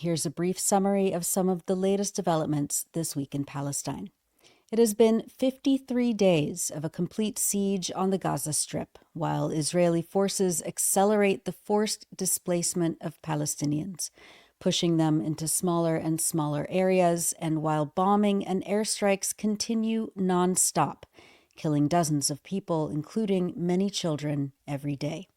Here's a brief summary of some of the latest developments this week in Palestine. It has been 53 days of a complete siege on the Gaza Strip, while Israeli forces accelerate the forced displacement of Palestinians, pushing them into smaller and smaller areas, and while bombing and airstrikes continue nonstop, killing dozens of people, including many children, every day.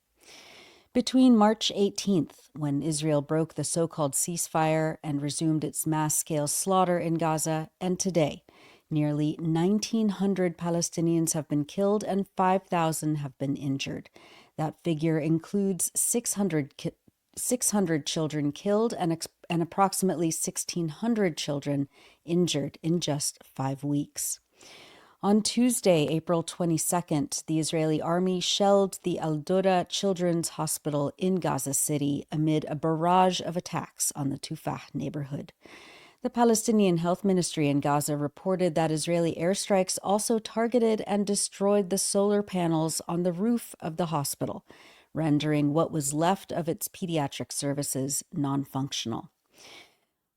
Between March 18th, when Israel broke the so-called ceasefire and resumed its mass-scale slaughter in Gaza, and today, nearly 1,900 Palestinians have been killed and 5,000 have been injured. That figure includes 600 children killed and approximately 1,600 children injured in just 5 weeks. On Tuesday, April 22nd, the Israeli army shelled the Doaa Children's Hospital in Gaza City amid a barrage of attacks on the Tufah neighborhood. The Palestinian Health Ministry in Gaza reported that Israeli airstrikes also targeted and destroyed the solar panels on the roof of the hospital, rendering what was left of its pediatric services non-functional.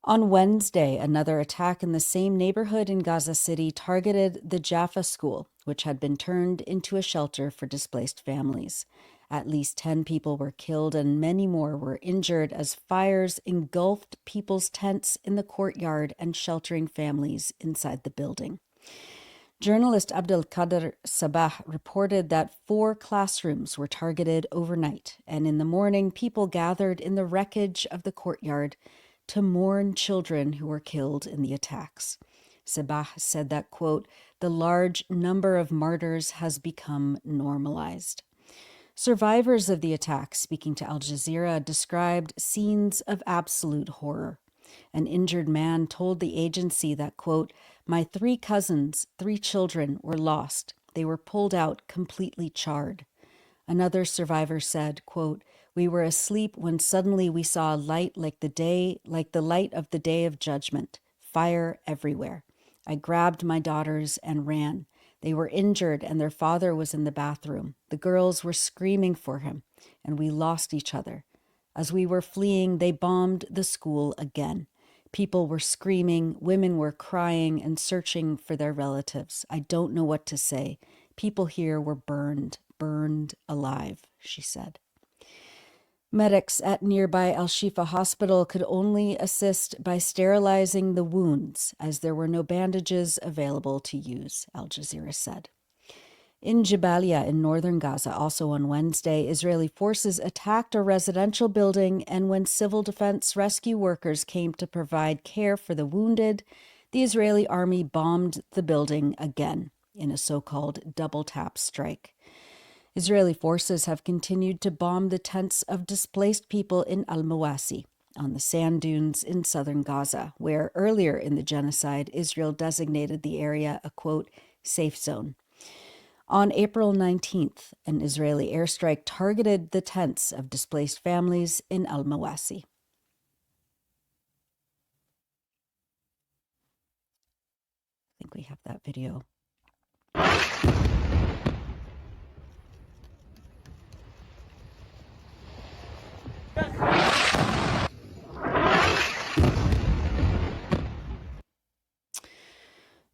On Wednesday, another attack in the same neighborhood in Gaza City targeted the Jaffa school, which had been turned into a shelter for displaced families. At least 10 people were killed and many more were injured as fires engulfed people's tents in the courtyard and sheltering families inside the building. Journalist Abdelkader Sabah reported that 4 classrooms were targeted overnight, and in the morning, people gathered in the wreckage of the courtyard to mourn children who were killed in the attacks. Sabah said that, quote, "the large number of martyrs has become normalized." Survivors of the attack, speaking to Al Jazeera, described scenes of absolute horror. An injured man told the agency that, quote, "my 3 cousins, 3 children were lost. They were pulled out completely charred." Another survivor said, quote, "we were asleep when suddenly we saw a light like the light of the day of judgment, fire everywhere. I grabbed my daughters and ran. They were injured and their father was in the bathroom. The girls were screaming for him, and we lost each other. As we were fleeing, they bombed the school again. People were screaming, women were crying and searching for their relatives. I don't know what to say. People here were burned alive," she said. Medics at nearby Al-Shifa Hospital could only assist by sterilizing the wounds, as there were no bandages available to use, Al Jazeera said. In Jabalia in northern Gaza, also on Wednesday, Israeli forces attacked a residential building, and when civil defense rescue workers came to provide care for the wounded, the Israeli army bombed the building again in a so-called double-tap strike. Israeli forces have continued to bomb the tents of displaced people in Al-Mawasi, on the sand dunes in southern Gaza, where earlier in the genocide, Israel designated the area a, quote, safe zone. On April 19th, an Israeli airstrike targeted the tents of displaced families in Al-Mawasi. I think we have that video.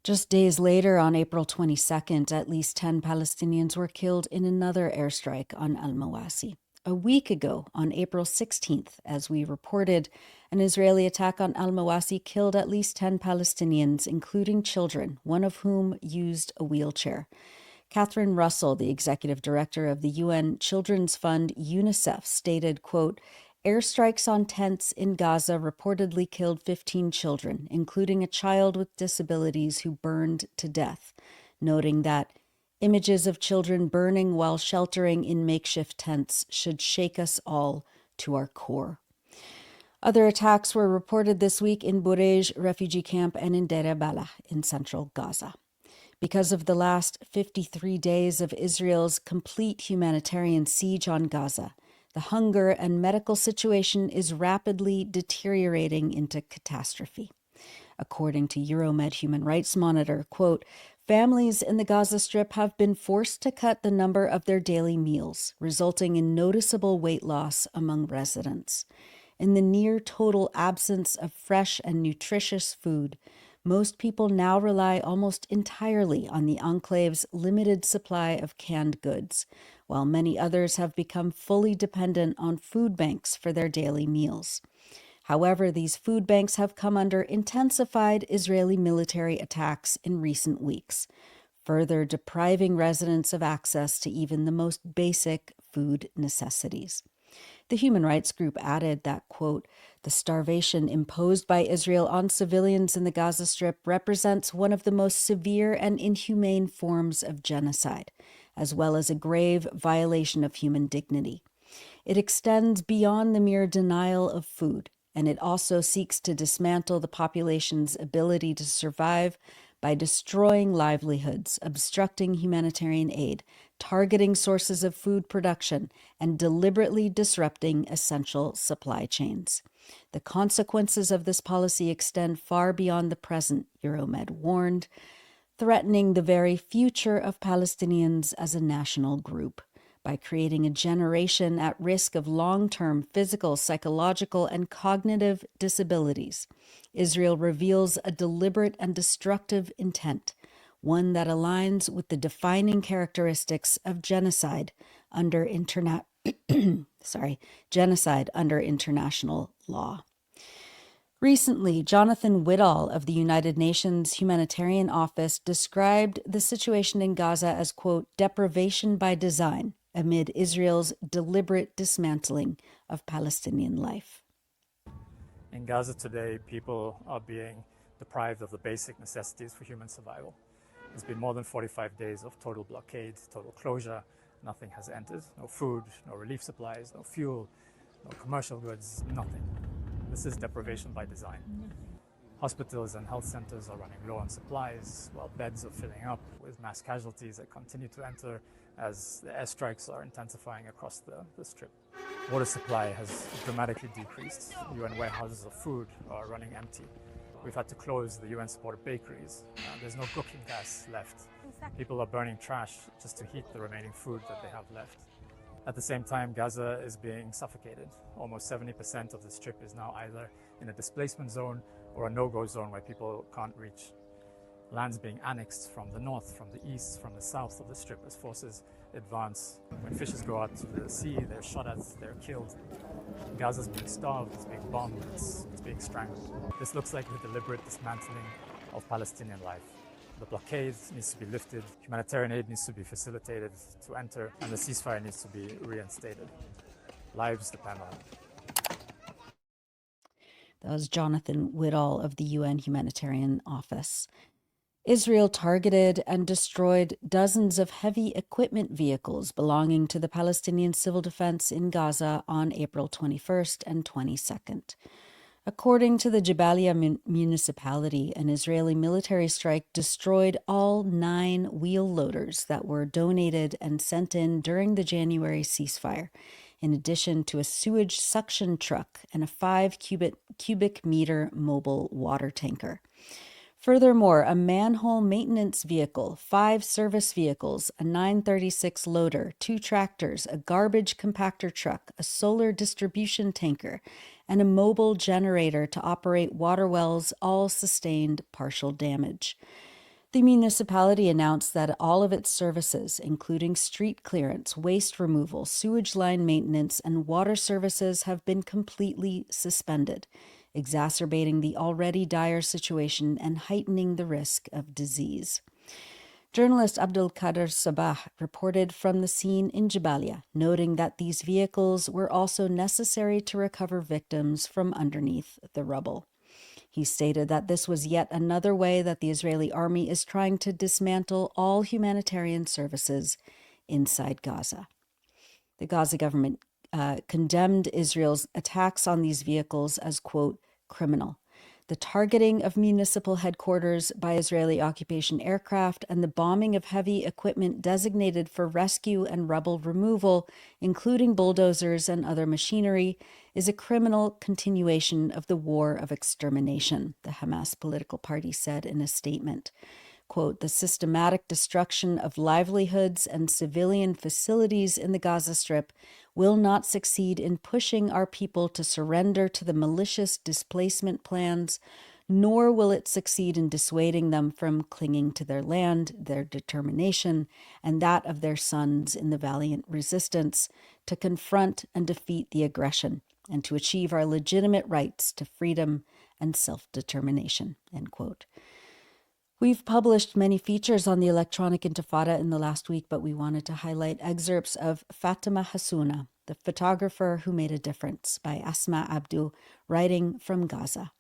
Just days later, on April 22nd, at least 10 Palestinians were killed in another airstrike on Al-Mawasi. A week ago, on April 16th, as we reported, an Israeli attack on Al-Mawasi killed at least 10 Palestinians, including children, one of whom used a wheelchair. Catherine Russell, the executive director of the UN Children's Fund UNICEF, stated, quote, "airstrikes on tents in Gaza reportedly killed 15 children, including a child with disabilities who burned to death," noting that images of children burning while sheltering in makeshift tents should shake us all to our core. Other attacks were reported this week in Burej refugee camp and in Deir Balah in central Gaza. Because of the last 53 days of Israel's complete humanitarian siege on Gaza, the hunger and medical situation is rapidly deteriorating into catastrophe. According to Euromed Human Rights Monitor, quote, "families in the Gaza Strip have been forced to cut the number of their daily meals, resulting in noticeable weight loss among residents. In the near total absence of fresh and nutritious food, most people now rely almost entirely on the enclave's limited supply of canned goods, while many others have become fully dependent on food banks for their daily meals. However, these food banks have come under intensified Israeli military attacks in recent weeks, further depriving residents of access to even the most basic food necessities. The human rights group added that, quote, the starvation imposed by Israel on civilians in the Gaza Strip represents one of the most severe and inhumane forms of genocide, as well as a grave violation of human dignity. It extends beyond the mere denial of food, and it also seeks to dismantle the population's ability to survive by destroying livelihoods, obstructing humanitarian aid, targeting sources of food production, and deliberately disrupting essential supply chains. The consequences of this policy extend far beyond the present, Euromed warned, threatening the very future of Palestinians as a national group by creating a generation at risk of long-term physical, psychological, and cognitive disabilities. Israel reveals a deliberate and destructive intent, one that aligns with the defining characteristics of genocide under genocide under international law. Recently, Jonathan Whitall of the United Nations Humanitarian Office described the situation in Gaza as, quote, deprivation by design amid Israel's deliberate dismantling of Palestinian life. In Gaza today, people are being deprived of the basic necessities for human survival. It's been more than 45 days of total blockade, total closure. Nothing has entered. No food, no relief supplies, no fuel, no commercial goods, nothing. This is deprivation by design. Hospitals and health centers are running low on supplies, while beds are filling up with mass casualties that continue to enter as the airstrikes are intensifying across the strip. Water supply has dramatically decreased. UN warehouses of food are running empty. We've had to close the UN-supported bakeries. There's no cooking gas left. People are burning trash just to heat the remaining food that they have left. At the same time, Gaza is being suffocated. Almost 70% of the strip is now either in a displacement zone or a no-go zone where people can't reach. Lands being annexed from the north, from the east, from the south of the strip as forces advance. When fishers go out to the sea, they're shot at, they're killed. Gaza's being starved, it's being bombed, it's being strangled. This looks like the deliberate dismantling of Palestinian life. The blockade needs to be lifted, humanitarian aid needs to be facilitated to enter, and the ceasefire needs to be reinstated. Lives depend on it. That was Jonathan Whitall of the UN Humanitarian Office. Israel targeted and destroyed dozens of heavy equipment vehicles belonging to the Palestinian civil defense in Gaza on April 21st and 22nd. According to the Jabalia municipality, an Israeli military strike destroyed all 9 wheel loaders that were donated and sent in during the January ceasefire, in addition to a sewage suction truck and a 5 cubic meter mobile water tanker. Furthermore, a manhole maintenance vehicle, 5 service vehicles, a 936 loader, 2 tractors, a garbage compactor truck, a solar distribution tanker, and a mobile generator to operate water wells all sustained partial damage. The municipality announced that all of its services, including street clearance, waste removal, sewage line maintenance, and water services, have been completely suspended, exacerbating the already dire situation and heightening the risk of disease. Journalist Abdulkader Sabah reported from the scene in Jabalia, noting that these vehicles were also necessary to recover victims from underneath the rubble. He stated that this was yet another way that the Israeli army is trying to dismantle all humanitarian services inside Gaza. The Gaza government condemned Israel's attacks on these vehicles as, quote, criminal. The targeting of municipal headquarters by Israeli occupation aircraft and the bombing of heavy equipment designated for rescue and rubble removal, including bulldozers and other machinery, is a criminal continuation of the war of extermination, the Hamas political party said in a statement. quote, "The systematic destruction of livelihoods and civilian facilities in the Gaza Strip will not succeed in pushing our people to surrender to the malicious displacement plans, nor will it succeed in dissuading them from clinging to their land, their determination, and that of their sons in the valiant resistance to confront and defeat the aggression and to achieve our legitimate rights to freedom and self-determination," end quote. We've published many features on the Electronic Intifada in the last week, but we wanted to highlight excerpts of Fatima Hassuna, the photographer who made a difference, by Asma Abdu, writing from Gaza.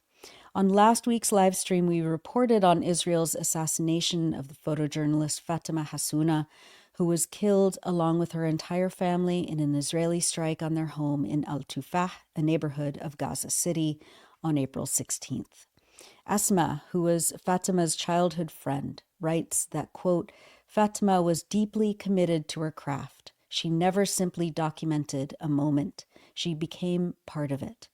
On last week's live stream, we reported on Israel's assassination of the photojournalist Fatima Hassuna, who was killed along with her entire family in an Israeli strike on their home in Al-Tufah, a neighborhood of Gaza City, on April 16th. Asma, who was Fatima's childhood friend, writes that, quote, "Fatima was deeply committed to her craft. She never simply documented a moment. She became part of it.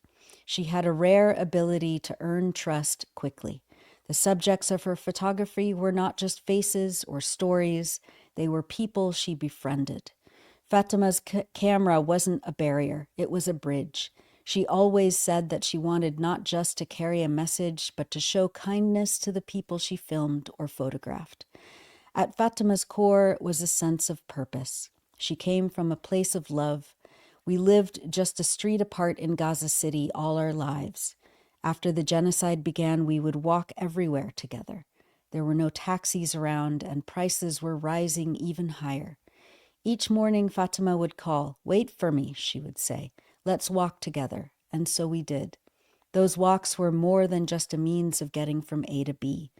She had a rare ability to earn trust quickly. The subjects of her photography were not just faces or stories. They were people she befriended. Fatima's camera wasn't a barrier. It was a bridge. She always said that she wanted not just to carry a message, but to show kindness to the people she filmed or photographed. At Fatima's core was a sense of purpose. She came from a place of love. We lived just a street apart in Gaza City all our lives. After the genocide began, we would walk everywhere together. There were no taxis around, and prices were rising even higher. Each morning, Fatima would call. 'Wait for me,' she would say. 'Let's walk together.' And so we did. Those walks were more than just a means of getting from A to B.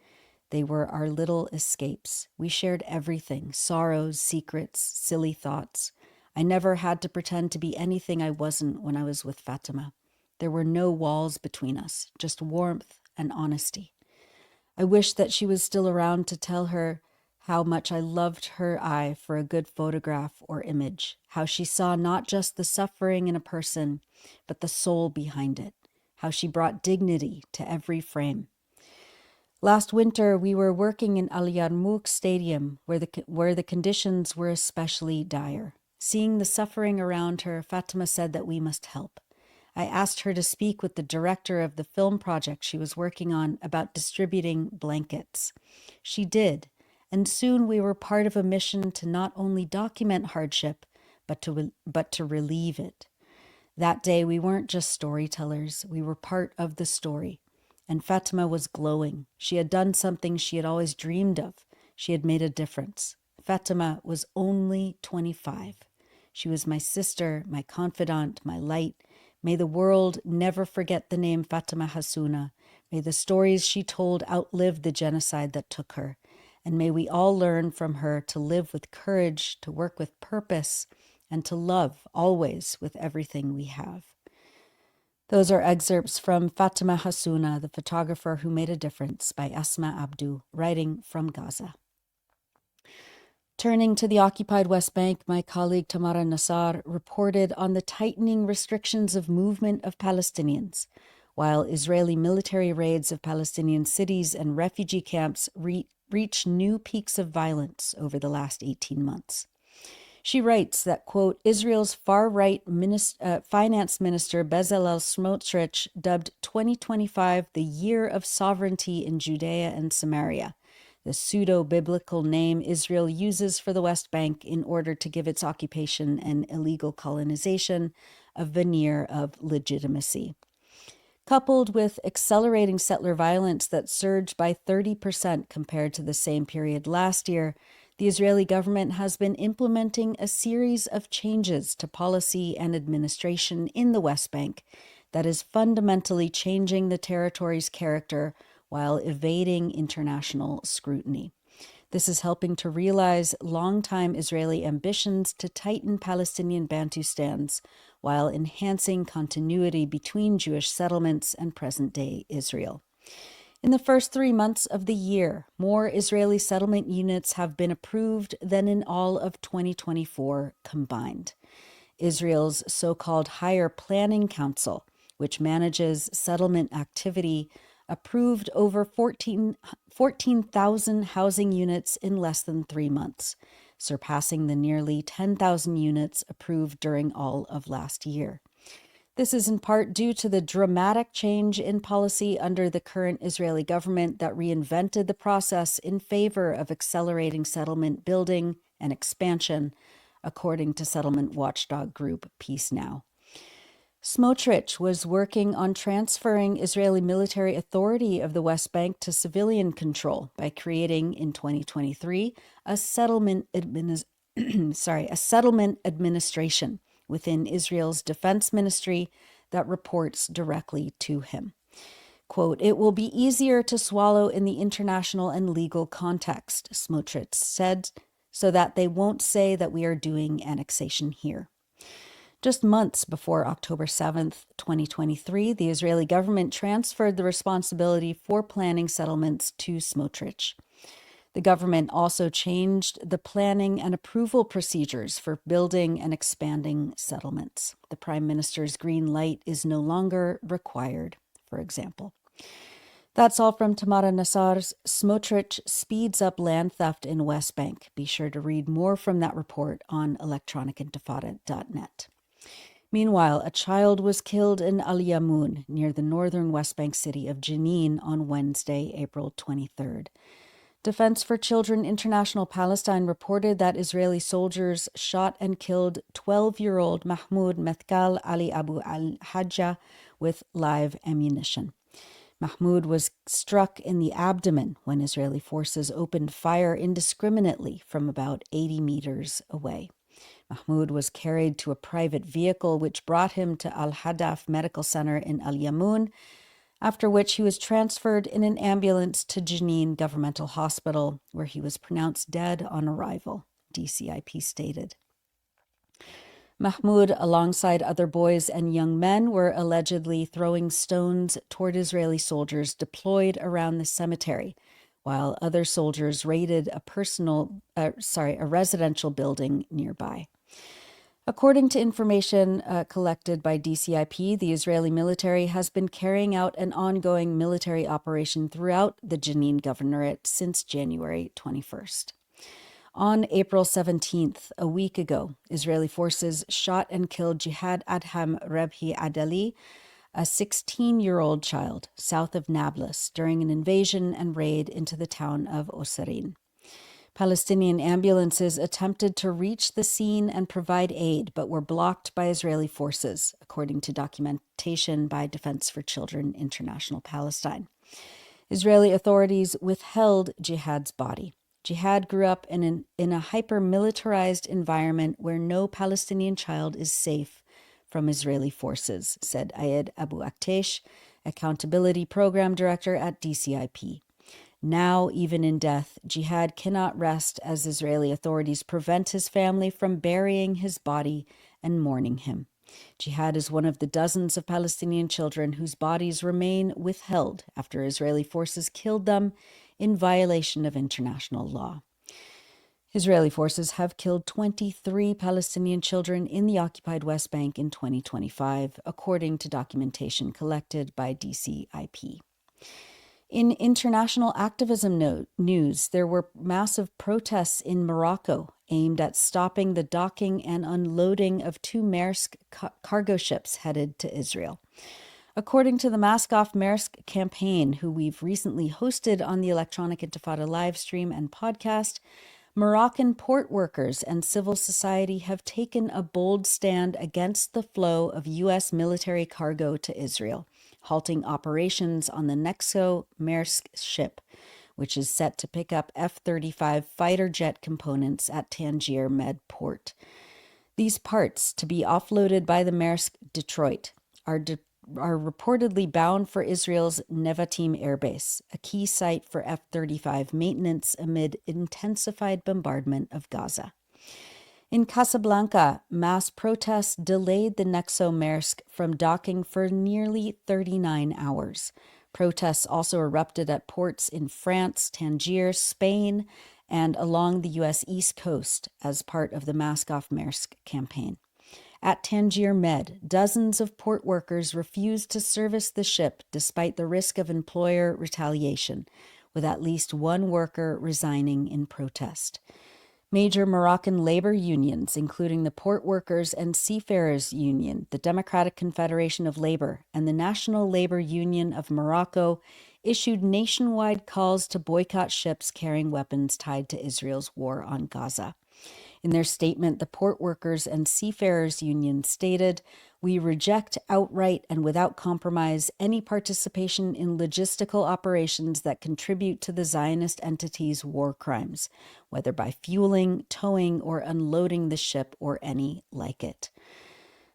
They were our little escapes. We shared everything, sorrows, secrets, silly thoughts. I never had to pretend to be anything I wasn't when I was with Fatima. There were no walls between us, just warmth and honesty. I wish that she was still around to tell her how much I loved her eye for a good photograph or image, how she saw not just the suffering in a person, but the soul behind it, how she brought dignity to every frame. Last winter, we were working in Al-Yarmouk Stadium, where the conditions were especially dire. Seeing the suffering around her, Fatima said that we must help. I asked her to speak with the director of the film project she was working on about distributing blankets. She did, and soon we were part of a mission to not only document hardship, but to relieve it. That day, we weren't just storytellers, we were part of the story. And Fatima was glowing. She had done something she had always dreamed of. She had made a difference. Fatima was only 25. She was my sister, my confidant, my light. May the world never forget the name Fatima Hassuna. May the stories she told outlive the genocide that took her. And may we all learn from her to live with courage, to work with purpose, and to love always with everything we have. Those are excerpts from Fatima Hassuna, the photographer who made a difference, by Asma Abdu, writing from Gaza. Turning to the occupied West Bank, my colleague Tamara Nassar reported on the tightening restrictions of movement of Palestinians, while Israeli military raids of Palestinian cities and refugee camps reach new peaks of violence over the last 18 months. She writes that, quote, Israel's far-right finance minister Bezalel Smotrich dubbed 2025 the year of sovereignty in Judea and Samaria, the pseudo-biblical name Israel uses for the West Bank in order to give its occupation and illegal colonization a veneer of legitimacy. Coupled with accelerating settler violence that surged by 30% compared to the same period last year, the Israeli government has been implementing a series of changes to policy and administration in the West Bank that is fundamentally changing the territory's character while evading international scrutiny. This is helping to realize longtime Israeli ambitions to tighten Palestinian Bantustans while enhancing continuity between Jewish settlements and present-day Israel. In the first 3 months of the year, more Israeli settlement units have been approved than in all of 2024 combined. Israel's so-called Higher Planning Council, which manages settlement activity, approved over 14,000 housing units in less than 3 months, surpassing the nearly 10,000 units approved during all of last year. This is in part due to the dramatic change in policy under the current Israeli government that reinvented the process in favor of accelerating settlement building and expansion, according to settlement watchdog group Peace Now. 𝐓𝐿 was working on transferring Israeli military authority of the West Bank to civilian control by creating, in 2023, a settlement administration within Israel's defense ministry that reports directly to him. Quote, "It will be easier to swallow in the international and legal context," 𝐓𝐿 said, "so that they won't say that we are doing annexation here." Just months before October 7th, 2023, the Israeli government transferred the responsibility for planning settlements to 𝐓𝐿. The government also changed the planning and approval procedures for building and expanding settlements. The prime minister's green light is no longer required, for example. That's all from Tamara Nassar's 𝐓𝐿 Speeds Up Land Theft in West Bank. Be sure to read more from that report on electronicintifada.net. Meanwhile, a child was killed in Al-Yamun, near the northern West Bank city of Jenin, on Wednesday, April 23rd. Defense for Children International Palestine reported that Israeli soldiers shot and killed 12-year-old Mahmoud Methkal Ali Abu al-Hajja with live ammunition. Mahmoud was struck in the abdomen when Israeli forces opened fire indiscriminately from about 80 meters away. Mahmoud was carried to a private vehicle which brought him to Al-Hadaf Medical Center in Al-Yamun, after which he was transferred in an ambulance to Jenin Governmental Hospital, where he was pronounced dead on arrival, DCIP stated. Mahmoud, alongside other boys and young men, were allegedly throwing stones toward Israeli soldiers deployed around the cemetery, while other soldiers raided a residential building nearby. According to information collected by DCIP, the Israeli military has been carrying out an ongoing military operation throughout the Jenin Governorate since January 21st. On April 17th, a week ago, Israeli forces shot and killed Jihad Adham Rebhi Adali, a 16-year-old child south of Nablus, during an invasion and raid into the town of Osserin. Palestinian ambulances attempted to reach the scene and provide aid, but were blocked by Israeli forces, according to documentation by Defense for Children International Palestine. Israeli authorities withheld Jihad's body. Jihad grew up in a hyper-militarized environment where no Palestinian child is safe from Israeli forces, said Ayed Abu Aktesh, Accountability Program Director at DCIP. Now, even in death, Jihad cannot rest as Israeli authorities prevent his family from burying his body and mourning him. Jihad is one of the dozens of Palestinian children whose bodies remain withheld after Israeli forces killed them in violation of international law. Israeli forces have killed 23 Palestinian children in the occupied West Bank in 2025, according to documentation collected by DCIP. In international activism news, there were massive protests in Morocco aimed at stopping the docking and unloading of 2 Maersk cargo ships headed to Israel. According to the Mask Off Maersk campaign, who we've recently hosted on the Electronic Intifada live stream and podcast, Moroccan port workers and civil society have taken a bold stand against the flow of U.S. military cargo to Israel, halting operations on the 𝐓𝐡𝐞 Maersk ship, which is set to pick up F-35 fighter jet components at Tangier Med Port. These parts, to be offloaded by the Maersk Detroit, are reportedly bound for Israel's Nevatim airbase, a key site for F-35 maintenance amid intensified bombardment of Gaza. In Casablanca, mass protests delayed the 𝐓𝐡𝐞 Maersk from docking for nearly 39 hours. Protests also erupted at ports in France, Tangier, Spain, and along the U.S. East Coast as part of the Mask Off Maersk campaign. At Tangier Med, dozens of port workers refused to service the ship despite the risk of employer retaliation, with at least one worker resigning in protest. Major Moroccan labor unions, including the Port Workers and Seafarers Union, the Democratic Confederation of Labor, and the National Labor Union of Morocco, issued nationwide calls to boycott ships carrying weapons tied to Israel's war on Gaza. In their statement, the Port Workers and Seafarers Union stated, "We reject outright and without compromise any participation in logistical operations that contribute to the Zionist entity's war crimes, whether by fueling, towing, or unloading the ship or any like it."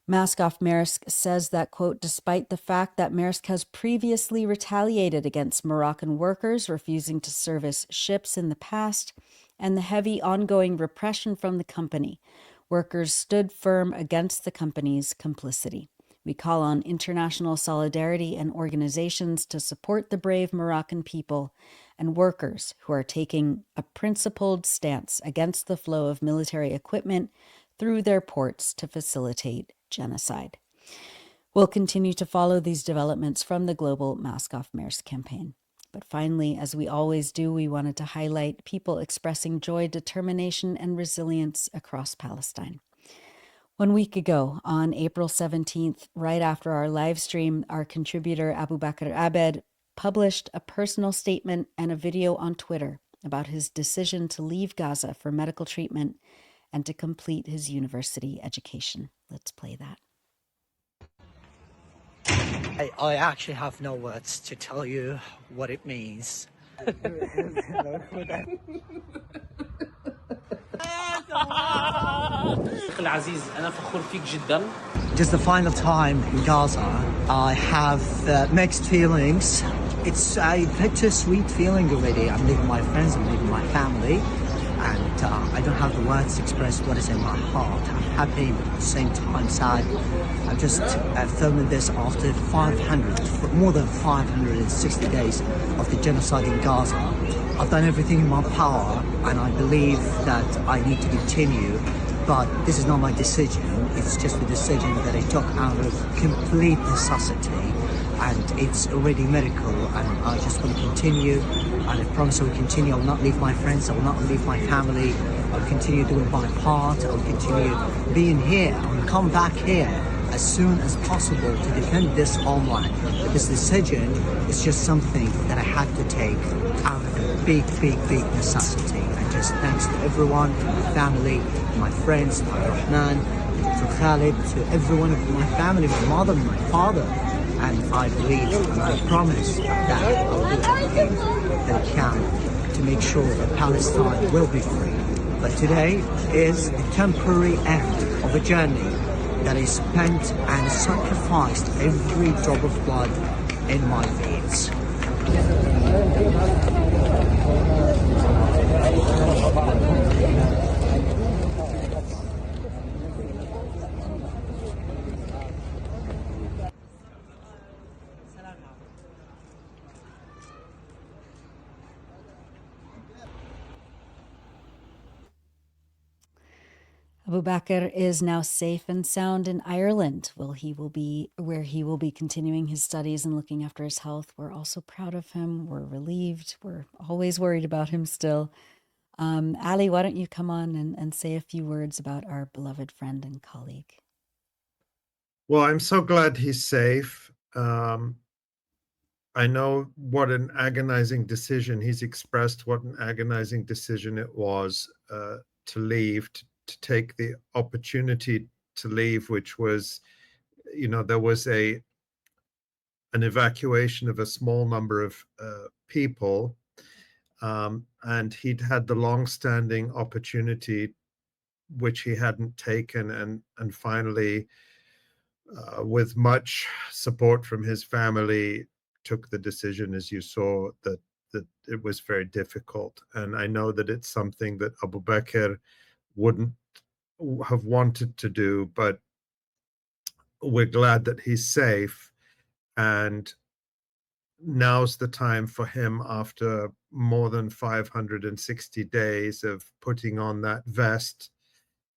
Massacres Maersk says that, quote, "Despite the fact that Maersk has previously retaliated against Moroccan workers refusing to service ships in the past, and the heavy ongoing repression from the company, workers stood firm against the company's complicity. We call on international solidarity and organizations to support the brave Moroccan people and workers who are taking a principled stance against the flow of military equipment through their ports to facilitate genocide." We'll continue to follow these developments from the global Massacres Maersk campaign. But finally, as we always do, we wanted to highlight people expressing joy, determination, and resilience across Palestine. 1 week ago, on April 17th, right after our live stream, our contributor Abu Bakr Abed published a personal statement and a video on Twitter about his decision to leave Gaza for medical treatment and to complete his university education. Let's play that. I actually have no words to tell you what it means. Just the final time in Gaza, I have mixed feelings. It's a bittersweet feeling already. I'm leaving my friends, I'm leaving my family, and I don't have the words to express what is in my heart. I'm happy, but at the same time sad. I'm just filming this after more than 560 days of the genocide in Gaza. I've done everything in my power, and I believe that I need to continue, but this is not my decision. It's just a decision that I took out of complete necessity, and it's already medical, and I just want to continue, and I promise I will continue. I will not leave my friends, I will not leave my family, I will continue doing my part, I will continue being here, I will come back here as soon as possible to defend this homeland. But this decision is just something that I had to take out of a big necessity. And just thanks to everyone, to my family, to my friends, to Rahman, to Khalid, to everyone of my family, my mother, my father. And I believe and I promise that I will do everything that I can to make sure that Palestine will be free. But today is the temporary end of a journey that is spent and sacrificed every drop of blood in my veins. Abu Bakr is now safe and sound in Ireland, where he will be continuing his studies and looking after his health. We're also proud of him. We're relieved. We're always worried about him still. Ali, why don't you come on and say a few words about our beloved friend and colleague? Well, I'm so glad he's safe. I know what an agonizing decision he's expressed, what an agonizing decision it was to leave, to take the opportunity to leave, which was, there was an evacuation of a small number of people, and he'd had the long-standing opportunity which he hadn't taken, and finally, with much support from his family, took the decision, as you saw, that it was very difficult. And I know that it's something that Abu Bakr wouldn't have wanted to do, but we're glad that he's safe, and now's the time for him, after more than 560 days of putting on that vest,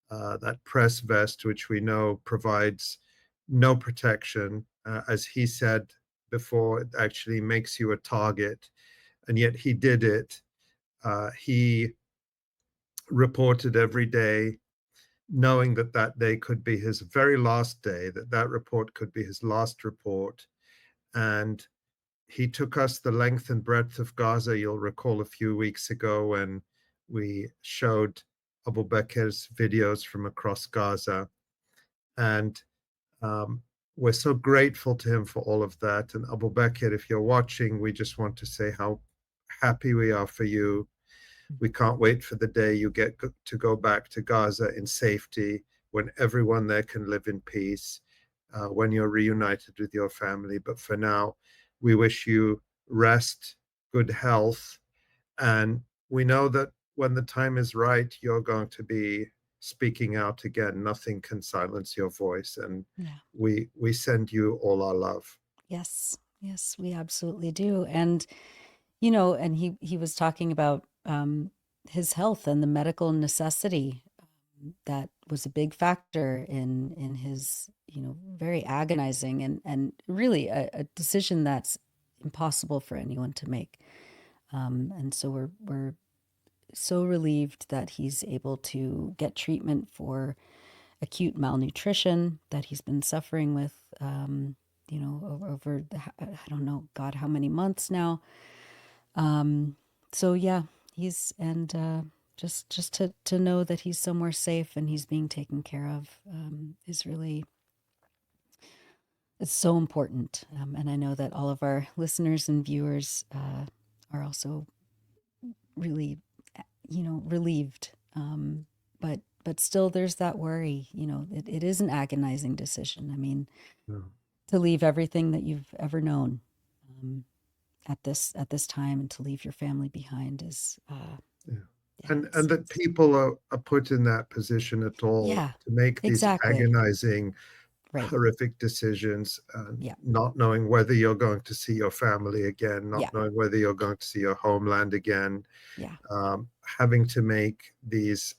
that press vest, which we know provides no protection. As he said before, it actually makes you a target, and yet he did it. He reported every day, knowing that that day could be his very last day, that that report could be his last report. And he took us the length and breadth of Gaza. You'll recall a few weeks ago when we showed Abu Bakr's videos from across Gaza. And we're so grateful to him for all of that. And Abu Bakr, if you're watching, we just want to say how happy we are for you. We can't wait for the day you get to go back to Gaza in safety, when everyone there can live in peace, when you're reunited with your family. But for now, we wish you rest, good health, and we know that when the time is right, you're going to be speaking out again. Nothing can silence your voice, and we send you all our love. Yes, yes, we absolutely do. And you know, and he was talking about his health and the medical necessity that was a big factor in his, you know, very agonizing and really a decision that's impossible for anyone to make. And so we're so relieved that he's able to get treatment for acute malnutrition that he's been suffering with, you know, over I don't know, God, how many months now. So yeah, he's and just to know that he's somewhere safe and he's being taken care of is really, it's so important. And I know that all of our listeners and viewers are also really, you know, relieved. But still, there's that worry. You know, it is an agonizing decision. I mean, to leave everything that you've ever known at this time and to leave your family behind is. And that people are put in that position at all to make these agonizing, horrific decisions, not knowing whether you're going to see your family again, not knowing whether you're going to see your homeland again, having to make these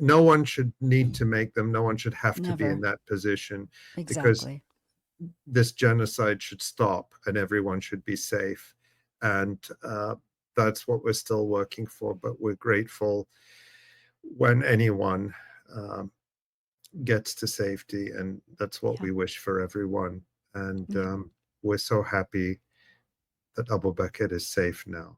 no one should need to make them. No one should have to be in that position, because this genocide should stop and everyone should be safe. And that's what we're still working for, but we're grateful when anyone gets to safety, and that's what we wish for everyone. And we're so happy that Abu Bakr is safe now.